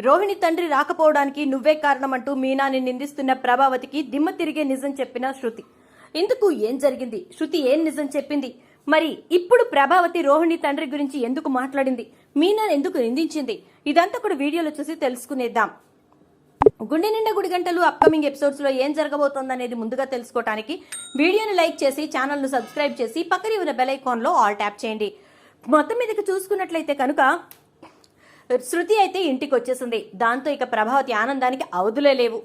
రోహిణి తండ్రి రాకపోవడానికి నువ్వే కారణమంటూ మీనాని నిందిస్తున్న ప్రభావతికి దిమ్మ తిరిగే నిజం చెప్పిన శృతి. ఇందుకు ఏం జరిగింది? శృతి ఏం నిజం చెప్పింది? మరి ఇప్పుడు ప్రభావతి రోహిణి తండ్రి గురించి ఎందుకు మాట్లాడింది? మీనాని ఎందుకు నిందించింది? ఇదంతా కూడా వీడియోలో చూసి తెలుసుకునేద్దాం. గుండె నిండా గుడి గంటలు అప్కమింగ్ ఎపిసోడ్స్ లో ఏం జరగబోతోందనేది ముందుగా తెలుసుకోవడానికి వీడియోని లైక్ చేసి ఛానల్ ను సబ్స్క్రైబ్ చేసి పక్కనే ఉన్న బెల్ ఐకాన్ లో ఆల్ ట్యాప్ చేయండి. మొత్తం మీదకి చూసుకున్నట్లయితే కనుక శృతి అయితే ఇంటికి వచ్చేసింది. దాంతో ఇక ప్రభావతి ఆనందానికి అవధులే లేవు.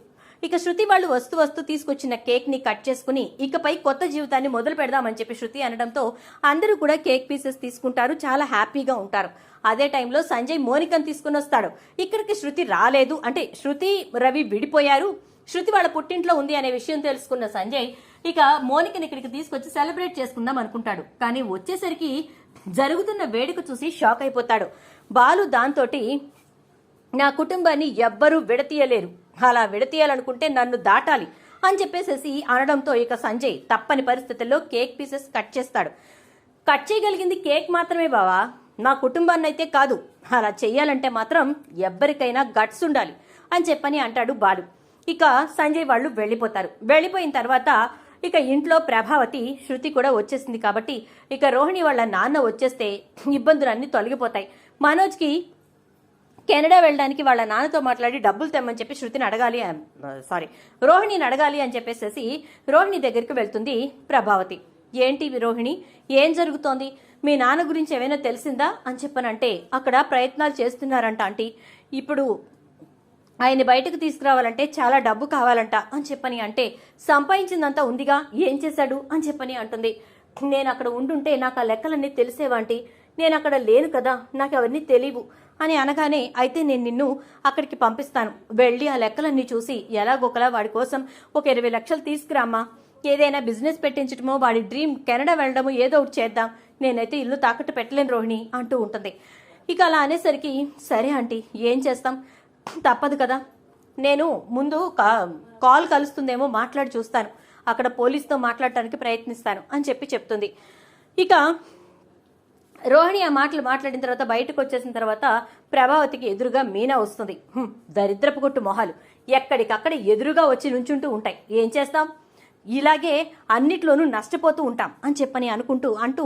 ఇక శృతి వాళ్ళు వస్తూ తీసుకొచ్చిన కేక్ ని కట్ చేసుకుని ఇకపై కొత్త జీవితాన్ని మొదలు పెడదామని చెప్పి శృతి అనడంతో అందరూ కూడా కేక్ పీసెస్ తీసుకుంటారు, చాలా హ్యాపీగా ఉంటారు. అదే టైంలో సంజయ్ మోనికను తీసుకుని వస్తాడు. ఇక్కడికి శృతి రాలేదు, అంటే శృతి రవి విడిపోయారు, శృతి వాళ్ళ పుట్టింట్లో ఉంది అనే విషయం తెలుసుకున్న సంజయ్ ఇక మోనికని ఇక్కడికి తీసుకొచ్చి సెలబ్రేట్ చేసుకుందాం అనుకుంటాడు. కానీ వచ్చేసరికి జరుగుతున్న వేడుక చూసి షాక్ అయిపోతాడు. బాలు దాంతో నా కుటుంబాన్ని ఎవ్వరూ విడతీయలేరు, అలా విడతీయాలనుకుంటే నన్ను దాటాలి అని చెప్పేసేసి అనడంతో ఇక సంజయ్ తప్పని పరిస్థితుల్లో కేక్ పీసెస్ కట్ చేస్తాడు. కట్ చేయగలిగింది కేక్ మాత్రమే బావా, నా కుటుంబాన్ని అయితే కాదు, అలా చెయ్యాలంటే మాత్రం ఎవ్వరికైనా గట్స్ ఉండాలి అని చెప్పని అంటాడు బాలు. ఇక సంజయ్ వాళ్ళు వెళ్ళిపోతారు. వెళ్ళిపోయిన తర్వాత ఇక ఇంట్లో ప్రభావతి శృతి కూడా వచ్చేసింది కాబట్టి ఇక రోహిణి వాళ్ళ నాన్న వచ్చేస్తే ఇబ్బందులన్నీ తొలగిపోతాయి. మనోజ్కి కెనడా వెళ్ళడానికి వాళ్ళ నాన్నతో మాట్లాడి డబ్బులు తెమ్మని చెప్పి శృతిని అడగాలి, రోహిణిని అడగాలి అని చెప్పేసి రోహిణి దగ్గరికి వెళ్తుంది ప్రభావతి. ఏంటి రోహిణి, ఏం జరుగుతోంది? మీ నాన్న గురించి ఏమైనా తెలిసిందా అని చెప్పనంటే అక్కడ ప్రయత్నాలు చేస్తున్నారంట ఆంటీ, ఇప్పుడు ఆయన్ని బయటకు తీసుకురావాలంటే చాలా డబ్బు కావాలంట అని చెప్పని అంటే సంపాదించిందంతా ఉందిగా, ఏం చేశాడు అని చెప్పని అంటుంది. నేను అక్కడ ఉండుంటే నాకు ఆ లెక్కలన్నీ తెలిసేవాంటి, నేను అక్కడ లేను కదా, నాకు అవన్నీ తెలియవు అని అనగానే అయితే నేను నిన్ను అక్కడికి పంపిస్తాను, వెళ్ళి ఆ లెక్కలన్నీ చూసి ఎలాగొకలా వాడి కోసం ఒక 20 లక్షలు తీసుకురామ్మా, ఏదైనా బిజినెస్ పెట్టించడమో వాడి డ్రీమ్ కెనడా వెళ్ళడమో ఏదో ఒకటి చేద్దాం, నేనైతే ఇల్లు తాకట్టు పెట్టలేను రోహిణి అంటూ ఉంటుంది. ఇక అలా అనేసరికి సరే ఆంటీ ఏం చేస్తాం, తప్పదు కదా, నేను ముందు కాల్ కలుస్తుందేమో మాట్లాడి చూస్తాను, అక్కడ పోలీస్తో మాట్లాడటానికి ప్రయత్నిస్తాను అని చెప్పి చెప్తుంది. ఇక రోహిణి ఆ మాటలు మాట్లాడిన తర్వాత బయటకు వచ్చేసిన తర్వాత ప్రభావతికి ఎదురుగా మీనా వస్తుంది. దరిద్రపు కొట్టు మొహాలు ఎక్కడికక్కడ ఎదురుగా వచ్చి నుంచుంటూ ఉంటాయి, ఏం చేస్తాం, ఇలాగే అన్నిట్లోనూ నష్టపోతూ ఉంటాం అని చెప్పని అంటూ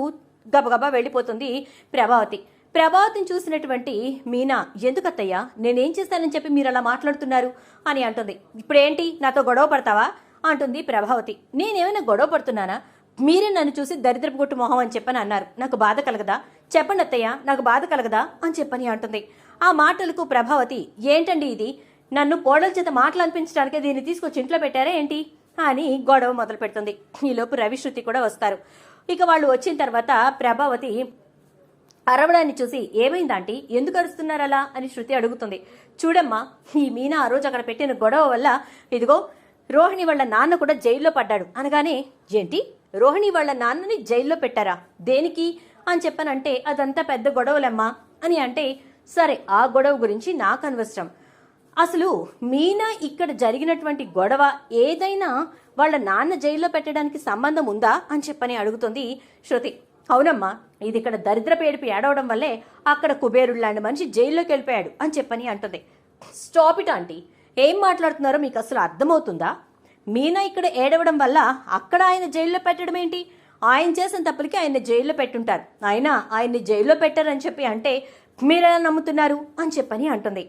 గబగబా వెళ్ళిపోతుంది ప్రభావతి. ప్రభావతిని చూసినటువంటి మీనా ఎందుకత్తయ్యా నేనేం చేస్తానని చెప్పి మీరు అలా మాట్లాడుతున్నారు అని అంటుంది. ఇప్పుడేంటి నాతో గొడవ పడతావా అంటుంది ప్రభావతి. నేనేమైనా గొడవ పడుతున్నానా? మీరే నన్ను చూసి దరిద్రపు కొట్టు మొహం అని చెప్పని అన్నారు, నాకు బాధ కలగదా? చెప్పండి అత్తయ్య, నాకు బాధ కలగదా అని చెప్పని అంటుంది. ఆ మాటలకు ప్రభావతి ఏంటండి ఇది, నన్ను కోడల చేత మాటలు అనిపించడానికే దీన్ని తీసుకొచ్చి ఇంట్లో పెట్టారా ఏంటి అని గొడవ మొదలు పెడుతుంది. ఈలోపు రవి శృతి కూడా వస్తారు. ఇక వాళ్ళు వచ్చిన తర్వాత ప్రభావతి అరవడాన్ని చూసి ఏమైందంటీ, ఎందుకు అరుస్తున్నారలా అని శృతి అడుగుతుంది. చూడమ్మా, ఈ మీనా ఆ రోజు అక్కడ పెట్టిన గొడవ వల్ల ఇదిగో రోహిణి వాళ్ళ నాన్న కూడా జైల్లో పడ్డాడు అనగానే ఏంటి, రోహిణి వాళ్ళ నాన్నని జైల్లో పెట్టారా, దేనికి అని చెప్పనంటే అదంతా పెద్ద గొడవలమ్మా అని అంటే సరే ఆ గొడవ గురించి నాకు అనవసరం, అసలు మీనా ఇక్కడ జరిగినటువంటి గొడవ ఏదైనా వాళ్ళ నాన్న జైల్లో పెట్టడానికి సంబంధం ఉందా అని చెప్పని అడుగుతుంది శృతి. అవునమ్మా, ఇది ఇక్కడ దరిద్రపు ఏడుపు ఏడవడం వల్లే అక్కడ కుబేరుడు మనిషి జైల్లోకి వెళ్ళిపోయాడు అని చెప్పని అంటుంది. స్టాప్ ఇట్ ఆంటీ, ఏం మాట్లాడుతున్నారో మీకు అసలు అర్థమవుతుందా? మీనా ఇక్కడ ఏడవడం వల్ల అక్కడ ఆయన జైల్లో పెట్టడం ఏంటి? ఆయన చేసిన తప్పులకి ఆయన్ని జైల్లో పెట్టుంటారు, ఆయన ఆయన్ని జైల్లో పెట్టారని చెప్పి అంటే మీరెలా నమ్ముతున్నారు అని చెప్పని అంటుంది.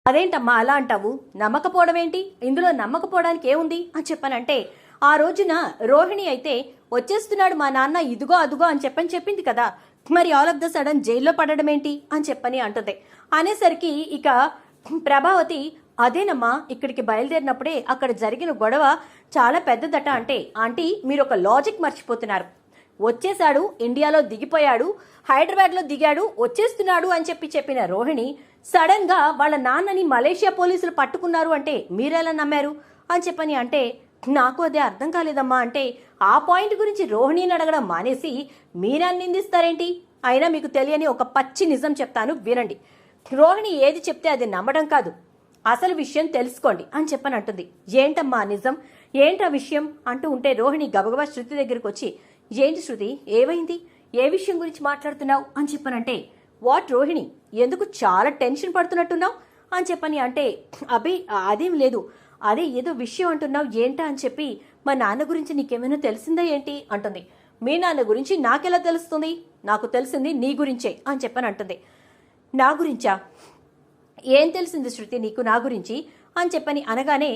అదేంటమ్మా అలా అంటావు, నమ్మకపోవడం ఏంటి, ఇందులో నమ్మకపోవడానికి ఏముంది అని చెప్పనంటే ఆ రోజున రోహిణి అయితే వచ్చేస్తున్నాడు మా నాన్న ఇదిగో అదుగో అని చెప్పింది కదా, మరి ఆల్ ఆఫ్ ద సడన్ జైల్లో పడడం ఏంటి అని చెప్పని అంటుంది. అనేసరికి ఇక ప్రభావతి అదేనమ్మా, ఇక్కడికి బయలుదేరినప్పుడే అక్కడ జరిగిన గొడవ చాలా పెద్దదట అంటే ఆంటీ మీరు ఒక లాజిక్ మర్చిపోతున్నారు, వచ్చేశాడు, ఇండియాలో దిగిపోయాడు, హైదరాబాద్లో దిగాడు, వచ్చేస్తున్నాడు అని చెప్పిన రోహిణి సడన్ గా వాళ్ళ నాన్నని మలేషియా పోలీసులు పట్టుకున్నారు అంటే మీరెలా నమ్మారు అని చెప్పని అంటే నాకు అదే అర్థం కాలేదమ్మా అంటే ఆ పాయింట్ గురించి రోహిణిని అడగడం మానేసి మీనా నిందిస్తారేంటి? అయినా మీకు తెలియని ఒక పచ్చి నిజం చెప్తాను వినండి, రోహిణి ఏది చెప్తే అది నమ్మడం కాదు, అసలు విషయం తెలుసుకోండి అని చెప్పని అంటుంది. ఏంటమ్మా నిజం, ఏంటా విషయం అంటూ ఉంటే రోహిణి గబగబా శృతి దగ్గరికి వచ్చి ఏంటి శృతి ఏమైంది, ఏ విషయం గురించి మాట్లాడుతున్నావు అని చెప్పనంటే వాట్ రోహిణి, ఎందుకు చాలా టెన్షన్ పడుతున్నట్టున్నావు అని చెప్పని అంటే, అభి అదేం లేదు, అదే ఏదో విషయం అంటున్నావు ఏంటా అని చెప్పి, మా నాన్న గురించి నీకేమైనా తెలిసిందా ఏంటి అంటుంది. మీ నాన్న గురించి నాకెలా తెలుస్తుంది? నాకు తెలిసింది నీ గురించే అని చెప్పని అంటుంది. నా గురించా? ఏం తెలిసింది శృతి నీకు నా గురించి అని చెప్పని అనగానే,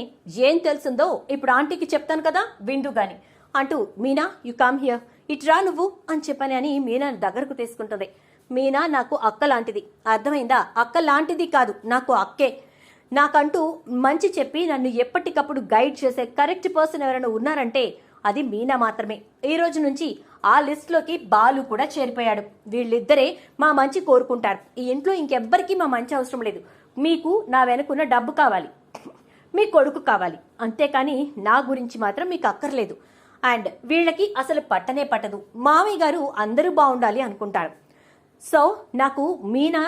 ఏం తెలిసిందో ఇప్పుడు ఆంటీకి చెప్తాను కదా విందు గాని అంటూ, మీనా యు కమ్ హియర్, ఇట్రా నువ్వు అని చెప్పని అని మీనా దగ్గరకు తీసుకుంటుంది. మీనా నాకు అక్క లాంటిది, అర్థమైందా? అక్క లాంటిది కాదు, నాకు అక్కే. నాకంటూ మంచి చెప్పి నన్ను ఎప్పటికప్పుడు గైడ్ చేసే కరెక్ట్ పర్సన్ ఎవరైనా ఉన్నారంటే అది మీనా మాత్రమే. ఈ రోజు నుంచి ఆ లిస్ట్లోకి బాలు కూడా చేరిపోయాడు. వీళ్ళిద్దరే మా మంచి కోరుకుంటారు. ఈ ఇంట్లో ఇంకెవ్వరికీ మా మంచి అవసరం లేదు. మీకు నా వెనుకున్న డబ్బు కావాలి, మీ కొడుకు కావాలి, అంతేకాని నా గురించి మాత్రం మీకు అక్కర్లేదు. అండ్ వీళ్ళకి అసలు పట్టనే పట్టదు. మామయ్య గారు అందరూ బాగుండాలి అనుకుంటారు. సో నాకు మీనా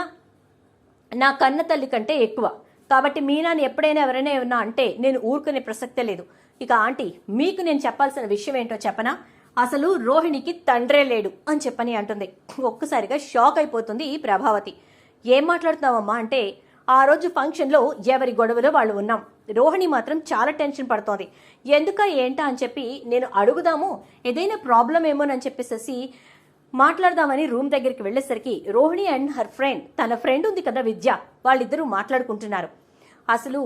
నా కన్న తల్లి కంటే ఎక్కువ. కాబట్టి మీనాని ఎప్పుడైనా ఎవరైనా ఏమన్నా అంటే నేను ఊరుకునే ప్రసక్తే లేదు. ఇక ఆంటీ, మీకు నేను చెప్పాల్సిన విషయం ఏంటో చెప్పనా? అసలు రోహిణికి తండ్రే లేడు అని చెప్పని అంటుంది. ఒక్కసారిగా షాక్ అయిపోతుంది ఈ ప్రభావతి. ఏం మాట్లాడుతున్నావమ్మా అంటే, ఆ రోజు ఫంక్షన్లో ఎవరి గొడవలో వాళ్ళు ఉన్నాం. రోహిణి మాత్రం చాలా టెన్షన్ పడుతోంది. ఎందుక ఏంటా అని చెప్పి నేను అడుగుదాము, ఏదైనా ప్రాబ్లం ఏమోనని చెప్పేసి మాట్లాడదామని రూమ్ దగ్గరికి వెళ్ళేసరికి రోహిణి అండ్ హర్ ఫ్రెండ్, తన ఫ్రెండ్ ఉంది కదా విద్య, వాళ్ళిద్దరూ మాట్లాడుకుంటున్నారు. అసలు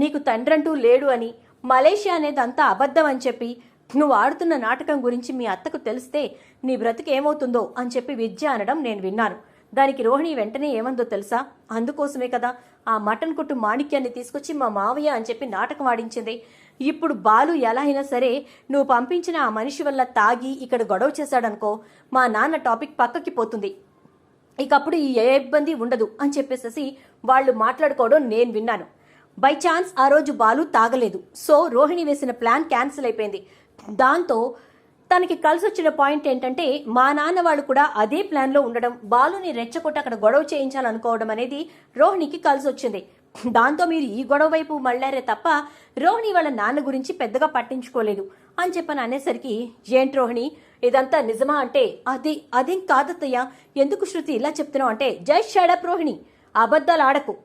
నీకు తండ్రంటూ లేడు అని, మలేషియా అనేది అంతా అబద్ధం అని చెప్పి, నువ్వు ఆడుతున్న నాటకం గురించి మీ అత్తకు తెలిస్తే నీ బ్రతికి ఏమవుతుందో అని చెప్పి విద్య అనడం నేను విన్నాను. దానికి రోహిణి వెంటనే ఏమందో తెలుసా? అందుకోసమే కదా ఆ మటన్ కొట్టు మాణిక్యాన్ని తీసుకొచ్చి మా మావయ్య అని చెప్పి నాటకం ఆడించింది. ఇప్పుడు బాలు ఎలా అయినా సరే నువ్వు పంపించిన ఆ మనిషి వల్ల తాగి ఇక్కడ గొడవ చేశాడనుకో, మా నాన్న టాపిక్ పక్కకి పోతుంది, ఇకప్పుడు ఏ ఇబ్బంది ఉండదు అని చెప్పేసి వాళ్ళు మాట్లాడుకోవడం నేను విన్నాను. బై ఛాన్స్ ఆ రోజు బాలు తాగలేదు. సో రోహిణి వేసిన ప్లాన్ క్యాన్సిల్ అయిపోయింది. దాంతో తనకి కలిసి వచ్చిన పాయింట్ ఏంటంటే, మా నాన్న వాళ్ళు కూడా అదే ప్లాన్లో ఉండడం, బాలుని రెచ్చగొట్టి అక్కడ గొడవ చేయించాలనుకోవడం అనేది రోహిణికి కలిసి వచ్చింది. దాంతో మీరు ఈ గొడవ వైపు మళ్ళారే తప్ప రోహిణి వాళ్ళ నాన్న గురించి పెద్దగా పట్టించుకోలేదు అని చెప్పని అనేసరికి, ఏంటి రోహిణి ఇదంతా నిజమా అంటే, అదేం కాదత్తయ్య, ఎందుకు శృతి ఇలా చెప్తున్నావు అంటే, జస్ట్ షడప్ రోహిణి, అబద్ధాలు ఆడకు.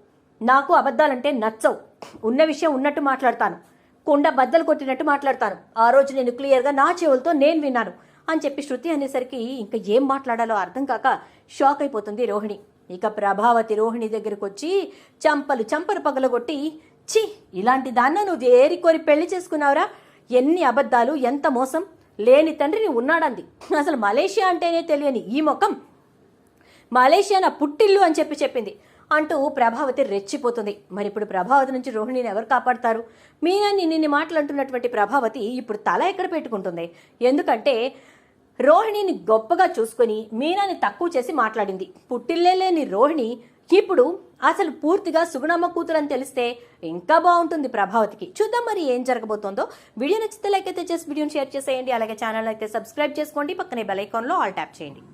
నాకు అబద్ధాలంటే నచ్చవు. ఉన్న విషయం ఉన్నట్టు మాట్లాడతాను, కుండ బద్దలు కొట్టినట్టు మాట్లాడతాను. ఆ రోజు నేను క్లియర్గా నా చెవులతో నేను విన్నాను అని చెప్పి శృతి అనేసరికి ఇంకా ఏం మాట్లాడాలో అర్థం కాక షాక్ అయిపోతుంది రోహిణి. ఇక ప్రభావతి రోహిణి దగ్గరకు వచ్చి చంపలు పగలగొట్టి, ఛీ ఇలాంటి దాన్న నువ్వు ఏరికోరి పెళ్లి చేసుకున్నావురా, ఎన్ని అబద్ధాలు, ఎంత మోసం, లేని తండ్రిని ఉన్నాడంది. అసలు మలేషియా అంటేనే తెలియని ఈ ముఖం మలేషియా నా పుట్టిల్లు అని చెప్పి చెప్పింది అంటూ ప్రభావతి రెచ్చిపోతుంది. మరి ఇప్పుడు ప్రభావతి నుంచి రోహిణిని ఎవరు కాపాడతారు? మీనాన్ని నిన్ని మాట్లాడుతున్నటువంటి ప్రభావతి ఇప్పుడు తల ఎక్కడ పెట్టుకుంటుంది? ఎందుకంటే రోహిణిని గొప్పగా చూసుకుని మీనాని తక్కువ చేసి మాట్లాడింది. పుట్టిల్లే లేని రోహిణి ఇప్పుడు అసలు పూర్తిగా సుగుణమ్మ కూతురని తెలిస్తే ఇంకా బాగుంటుంది ప్రభావతికి. చూద్దాం మరి ఏం జరగబోతోందో. వీడియో నచ్చితే లైక్ అయితే చేసి వీడియోని షేర్ చేసేయండి. అలాగే ఛానల్ అయితే సబ్స్క్రైబ్ చేసుకోండి. పక్కనే బెల్ ఐకాన్లో ఆల్ ట్యాప్ చేయండి.